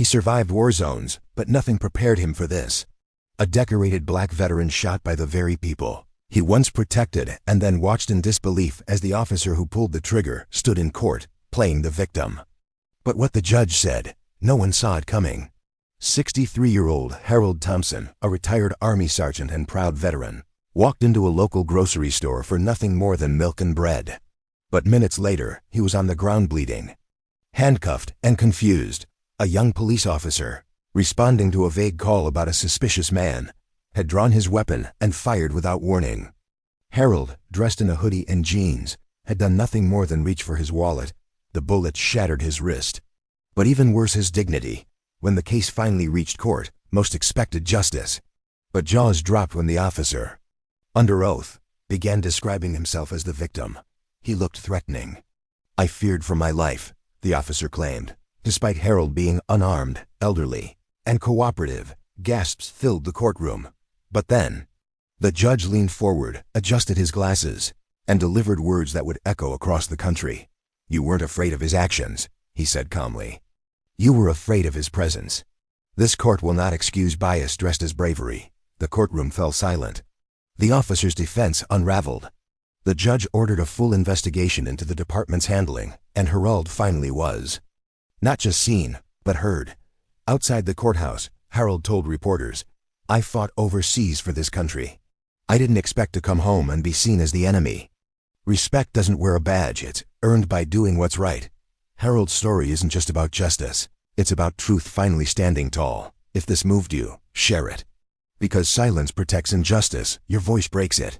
He survived war zones, but nothing prepared him for this. A decorated black veteran shot by the very people he once protected and then watched in disbelief as the officer who pulled the trigger stood in court, playing the victim. But what the judge said, no one saw it coming. 63-year-old Harold Thompson, a retired Army sergeant and proud veteran, walked into a local grocery store for nothing more than milk and bread. But minutes later, he was on the ground bleeding. Handcuffed and confused, a young police officer, responding to a vague call about a suspicious man, had drawn his weapon and fired without warning. Harold, dressed in a hoodie and jeans, had done nothing more than reach for his wallet. The bullet shattered his wrist. But even worse, his dignity. When the case finally reached court, most expected justice. But jaws dropped when the officer, under oath, began describing himself as the victim. He looked threatening. "I feared for my life," the officer claimed. Despite Harold being unarmed, elderly, and cooperative, gasps filled the courtroom. But then, the judge leaned forward, adjusted his glasses, and delivered words that would echo across the country. "You weren't afraid of his actions," he said calmly. "You were afraid of his presence. This court will not excuse bias dressed as bravery." The courtroom fell silent. The officer's defense unraveled. The judge ordered a full investigation into the department's handling, and Harold finally was. Not just seen, but heard. Outside the courthouse, Harold told reporters, "I fought overseas for this country. I didn't expect to come home and be seen as the enemy. Respect doesn't wear a badge, it's earned by doing what's right." Harold's story isn't just about justice, it's about truth finally standing tall. If this moved you, share it. Because silence protects injustice, your voice breaks it.